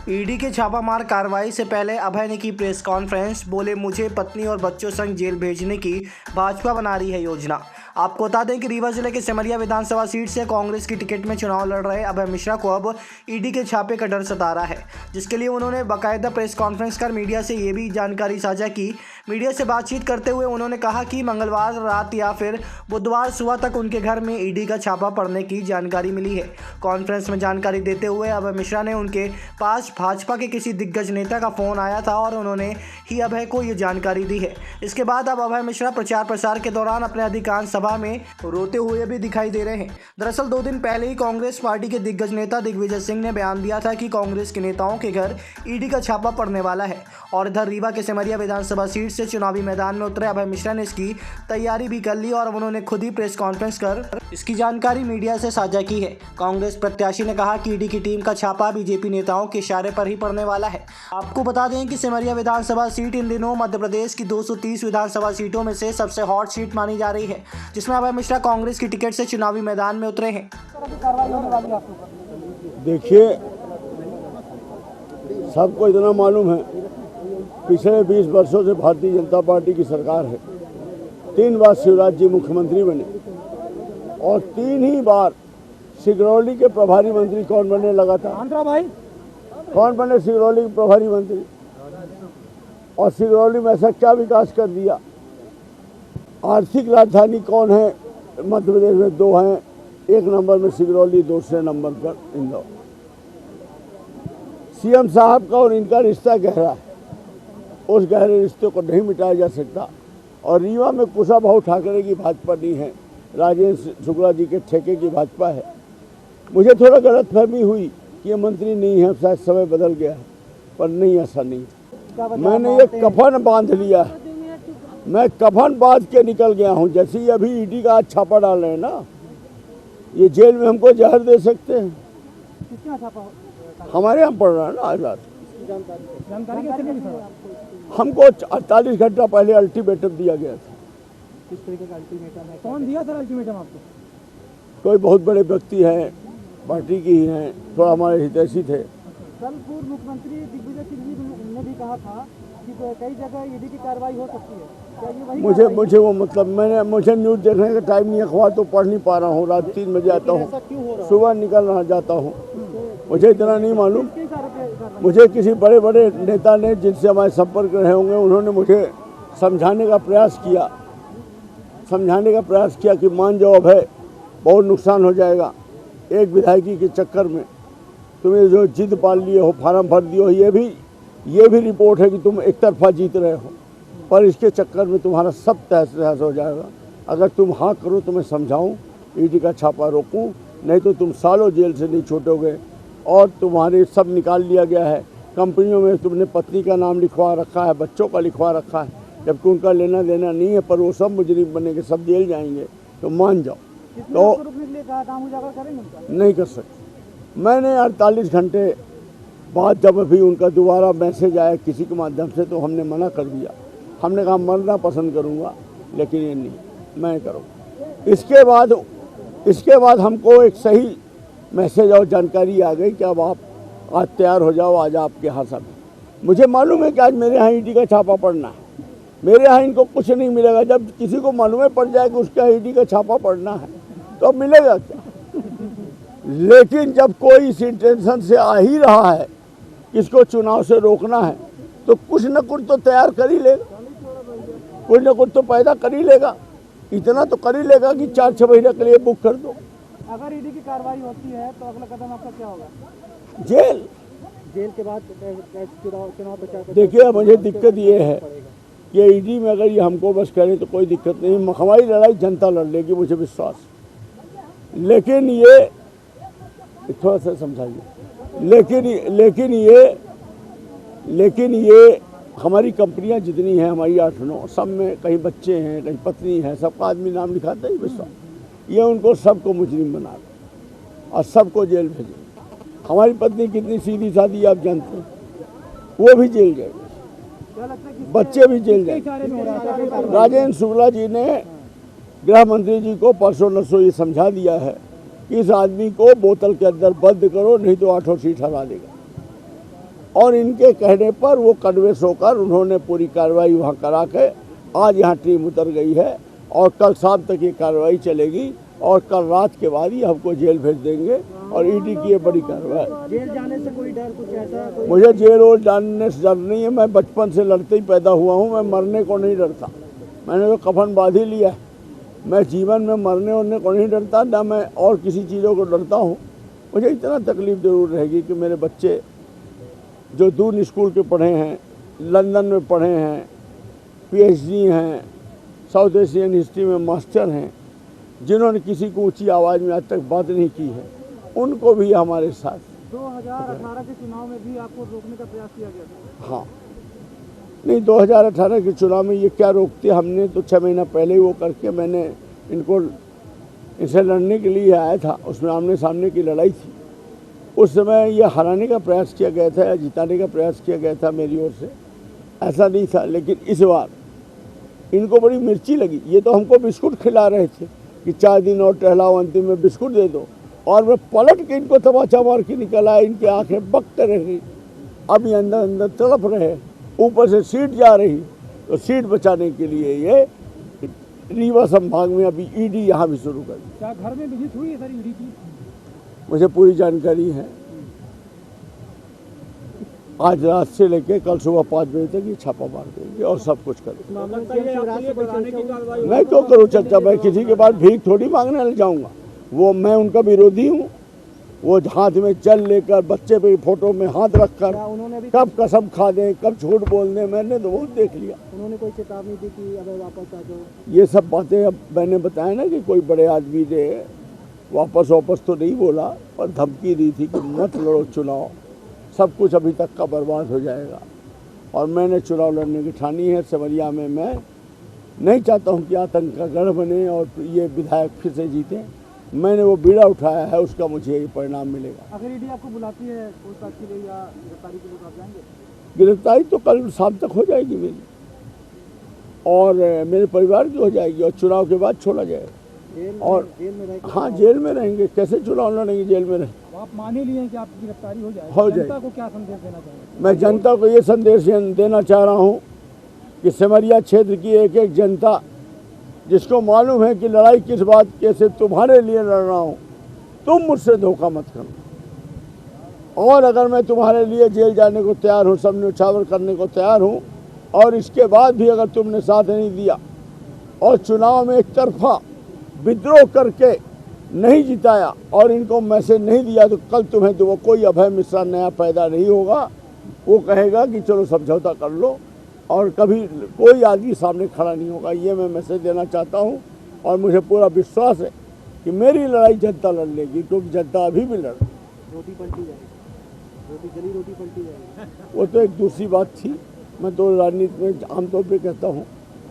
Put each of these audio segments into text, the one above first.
ED के छापामार कार्रवाई से पहले अभय ने की प्रेस कॉन्फ्रेंस। बोले, मुझे पत्नी और बच्चों संग जेल भेजने की भाजपा बना रही है योजना। आपको बता दें कि रीवा जिले के सिमरिया विधानसभा सीट से कांग्रेस की टिकट में चुनाव लड़ रहे अभय मिश्रा को अब ईडी के छापे का डर सता रहा है, जिसके लिए उन्होंने बाकायदा प्रेस कॉन्फ्रेंस कर मीडिया से ये भी जानकारी साझा की। मीडिया से बातचीत करते हुए उन्होंने कहा कि मंगलवार रात या फिर बुधवार सुबह तक उनके घर में ईडी का छापा पड़ने की जानकारी मिली है। कॉन्फ्रेंस में जानकारी देते हुए अभय मिश्रा ने उनके पास भाजपा के किसी दिग्गज नेता का फोन आया था और उन्होंने ही अभय को ये जानकारी दी है। इसके बाद अब अभय मिश्रा प्रचार प्रसार के दौरान अपने अधिकांश सभा में रोते हुए भी दिखाई दे रहे हैं। दरअसल 2 दिन पहले ही कांग्रेस पार्टी के दिग्गज नेता दिग्विजय सिंह ने बयान दिया था कि कांग्रेस के नेताओं के घर ईडी का छापा पड़ने वाला है। और इधर रीवा के सिमरिया विधानसभा सीट से चुनावी मैदान में उतरे अभय मिश्रा ने इसकी तैयारी भी कर ली और उन्होंने खुद ही प्रेस कॉन्फ्रेंस कर इसकी जानकारी मीडिया से साझा की है। कांग्रेस प्रत्याशी ने कहा कि ईडी की टीम का छापा बीजेपी नेताओं के इशारे पर ही पड़ने वाला है। आपको बता दें कि सिमरिया विधानसभा सीट इन दिनों मध्य प्रदेश की 230 विधानसभा सीटों में से सबसे हॉट सीट मानी जा रही है, जिसमें अभय मिश्रा कांग्रेस की टिकट से चुनावी मैदान में उतरे हैं। देखिए, सबको इतना मालूम है, पिछले 20 वर्षों से भारतीय जनता पार्टी की सरकार है। 3 बार शिवराज जी मुख्यमंत्री बने और 3 ही बार सिगरौली के प्रभारी मंत्री कौन बनने लगा था? कौन बने सिगरौली के प्रभारी मंत्री? और सिगरौली में ऐसा क्या विकास कर दिया? आर्थिक राजधानी कौन है मध्य प्रदेश में? 2 हैं, 1 नंबर में सिगरौली, दूसरे नंबर पर इंदौर। सीएम साहब का और इनका रिश्ता गहरा है, उस गहरे रिश्ते को नहीं मिटाया जा सकता। और रीवा में कुशाभाऊ ठाकरे की भाजपा नहीं है, राजेंद्र शुक्ला जी के ठेके की भाजपा है। मुझे थोड़ा गलतफहमी हुई कि ये मंत्री नहीं है, शायद समय बदल गया है, पर नहीं, ऐसा नहीं। मैंने ये कफन बांध लिया है, मैं कफन बांध के निकल गया हूँ। जैसे ही अभी ईडी का आज छापा डाल रहे हैं ना, ये जेल में हमको जहर दे सकते हैं। हमारे यहाँ पड़ रहा है ना आज रात। हमको 48 घंटा पहले अल्टीमेटम दिया गया था। किस तरीके का अल्टीमेटम है? कौन दिया था अल्टीमेटम आपको? कोई बहुत बड़े व्यक्ति हैं, पार्टी की ही हैं, थोड़ा हमारे हितैषी थे। कल पूर्व मुख्यमंत्री दिग्विजय सिंह जी ने भी कहा था कि कई जगह ईडी की कार्रवाई हो सकती है। क्या ये वही मुझे वो मतलब मुझे न्यूज़ देखने का टाइम नहीं है, अखबार तो पढ़ नहीं पा रहा हूँ। रात 3 बजे आता हूँ, सुबह निकल रहा जाता हूँ। मुझे इतना नहीं मालूम। मुझे किसी बड़े बड़े नेता ने, जिनसे हमारे संपर्क रहे होंगे, उन्होंने मुझे समझाने का प्रयास किया कि मान जाओ अभय, बहुत नुकसान हो जाएगा। एक विधायकी के चक्कर में तुम्हें जो जिद पाल लिए हो, फार्म भर दिए हो, ये भी रिपोर्ट है कि तुम एक तरफा जीत रहे हो, पर इसके चक्कर में तुम्हारा सब तहस हो जाएगा। अगर तुम हाँ करो तो मैं समझाऊँ, ईडी का छापा रोकूँ, नहीं तो तुम सालों जेल से नहीं छूटोगे। और तुम्हारे सब निकाल लिया गया है। कंपनियों में तुमने पत्नी का नाम लिखवा रखा है, बच्चों का लिखवा रखा है, जबकि उनका लेना देना नहीं है, पर वो सब मुजरिम बनेंगे, सब जेल जाएंगे। तो मान जाओ। तो नहीं कर सकते। मैंने 48 घंटे बाद जब अभी उनका दोबारा मैसेज आया किसी के माध्यम से, तो हमने मना कर दिया। हमने कहा मरना पसंद करूँगा, लेकिन ये नहीं, मैं करूँगा। इसके बाद हमको एक सही मैसेज और जानकारी आ गई कि अब आप आज तैयार हो जाओ, आज आपके यहाँ सब। मुझे मालूम है कि आज मेरे यहाँ ईडी का छापा पड़ना है। मेरे यहाँ इनको कुछ नहीं मिलेगा। जब किसी को मालूम पड़ जाए कि उसका ईडी का छापा पड़ना है, तो अब मिलेगा क्या? लेकिन जब कोई इस इंटेंशन से आ ही रहा है कि इसको चुनाव से रोकना है, तो कुछ न कुछ तो तैयार कर ही लेगा, कुछ न कुछ तो पैदा कर ही लेगा। इतना तो कर ही लेगा कि 4-6 महीने के लिए बुक कर दो। अगर ईडी की कार्रवाई होती है तो अगला कदम आपका क्या होगा? जेल के बाद चुनाव प्रचार। देखिए, मुझे दिक्कत ये है कि ईडी में अगर ये हमको बस करे तो कोई दिक्कत नहीं। हमारी लड़ाई जनता लड़ लेगी, मुझे विश्वास। लेकिन ये थोड़ा सा समझाइए। लेकिन ये हमारी कंपनियां जितनी हैं, हमारी 8-9, सब में कहीं बच्चे हैं, कहीं पत्नी है, सबका आदमी नाम लिखाते ही विश्वास। ये उनको सबको मुजरिम बना दे और सबको जेल भेजे। हमारी पत्नी कितनी सीधी सादी आप जानते हैं, वो भी जेल जाएगी, बच्चे भी जेल जाएंगे। राजेंद्र शुक्ला जी ने गृह मंत्री जी को परसों नसों ये समझा दिया है कि इस आदमी को बोतल के अंदर बंद करो, नहीं तो 8 सीट हरा देगा। और इनके कहने पर वो कन्वेंस होकर उन्होंने पूरी कार्रवाई वहाँ करा के आज यहाँ टीम उतर गई है और कल शाम तक ये कार्रवाई चलेगी और कल रात के बाद ही हमको जेल भेज देंगे और ईडी की ये बड़ी कार्रवाई। जेल जाने से कोई डर कुछ ऐसा कोई मुझे जेल और जाने से डर नहीं है, मैं बचपन से लड़ते ही पैदा हुआ हूँ, मैं मरने को नहीं डरता। मैंने तो कफन बांध ही लिया है। मैं जीवन में मरने उरने को नहीं डरता, ना मैं और किसी चीज़ों को डरता हूँ। मुझे इतना तकलीफ जरूर रहेगी कि मेरे बच्चे जो दूर स्कूल के पढ़े हैं, लंदन में पढ़े हैं, PhD हैं, साउथ एशियन हिस्ट्री में मास्टर हैं, जिन्होंने किसी को ऊंची आवाज़ में आज तक बात नहीं की है, उनको भी हमारे साथ 2018 के चुनाव में भी आपको रोकने का प्रयास किया गया था। हाँ नहीं, 2018 के चुनाव में ये क्या रोकते, हमने तो 6 महीना पहले ही वो करके मैंने इनसे लड़ने के लिए आया था, उसमें आमने सामने की लड़ाई थी। उस समय ये हराने का प्रयास किया गया था या जिताने का प्रयास किया गया था मेरी ओर से, ऐसा नहीं था। लेकिन इस बार इनको बड़ी मिर्ची लगी। ये तो हमको बिस्कुट खिला रहे थे कि 4 दिन और टहलाओ, अंतिम में बिस्कुट दे दो, और मैं पलट के इनको तमाचा मार के निकल आया। इनकी आंखें बक रह गई, अभी अंदर अंदर तड़प रहे, ऊपर से सीट जा रही, तो सीट बचाने के लिए ये रीवा संभाग में अभी ईडी यहाँ भी शुरू कर दी। क्या घर में विजिट हुई है सर ईडी की? मुझे पूरी जानकारी है। आज रात से लेके कल सुबह 5 बजे तक ये छापा मार देंगे और सब कुछ करेंगे। मैं क्यों करूँ चर्चा? मैं किसी के पास भीख थोड़ी मांगने ले जाऊँगा। वो मैं उनका विरोधी हूँ। वो हाथ में चल लेकर बच्चे पे फोटो में हाथ रखकर कब कसम खा दें, कब झूठ बोल दें, मैंने तो बहुत देख लिया। उन्होंने कोई चेतावनी दी कि अगर वापस आ जाओ? ये सब बातें अब मैंने बताया ना कि कोई बड़े आदमी ने वापस तो नहीं बोला, पर धमकी दी थी कि मत लड़ो चुनाव, सब कुछ अभी तक का बर्बाद हो जाएगा। और मैंने चुनाव लड़ने की ठानी है। सिमरिया में मैं नहीं चाहता हूँ कि आतंक का गढ़ बने और ये विधायक फिर से जीते। मैंने वो बीड़ा उठाया है, उसका मुझे ये परिणाम मिलेगा। अगर ईडी आपको बुलाती है पूछताछ के लिए या गिरफ्तारी के लिए तो आप जाएंगे? गिरफ्तारी तो कल शाम तक हो जाएगी मेरी, और मेरे परिवार की हो जाएगी, और चुनाव के बाद छोड़ा जाएगा। और जेल में रहेंगे? हाँ, जेल में रहेंगे। कैसे चुनाव लड़ेंगे जेल में रहे? तो आप मान ही लिए हैं कि आपकी गिरफ्तारी हो जाएगी। हो जाएगी। जनता को क्या संदेश देना चाहेंगे? मैं जनता को ये संदेश देना चाह रहा हूँ कि सिमरिया क्षेत्र की एक एक जनता जिसको मालूम है कि लड़ाई किस बात के से तुम्हारे लिए लड़ रहा हूँ, तुम मुझसे धोखा मत करो। और अगर मैं तुम्हारे लिए जेल जाने को तैयार हूँ, सब न्यौछावर करने को तैयार हूँ, और इसके बाद भी अगर तुमने साथ नहीं दिया और चुनाव में एक तरफा विद्रोह करके नहीं जिताया और इनको मैसेज नहीं दिया, तो कल तुम्हें तो वो कोई अभय मिश्रा नया पैदा नहीं होगा। वो कहेगा कि चलो समझौता कर लो, और कभी कोई आदमी सामने खड़ा नहीं होगा। ये मैं मैसेज देना चाहता हूँ, और मुझे पूरा विश्वास है कि मेरी लड़ाई जनता लड़ लेगी, क्योंकि जनता अभी भी लड़। रोटी पलटी जाएगी, जली रोटी पलटी जाएगी। वो तो एक दूसरी बात थी। मैं तो राजनीति में आमतौर पे कहता हूँ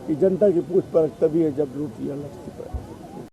कि जनता की पूछ परख तभी है जब रोटी अलग।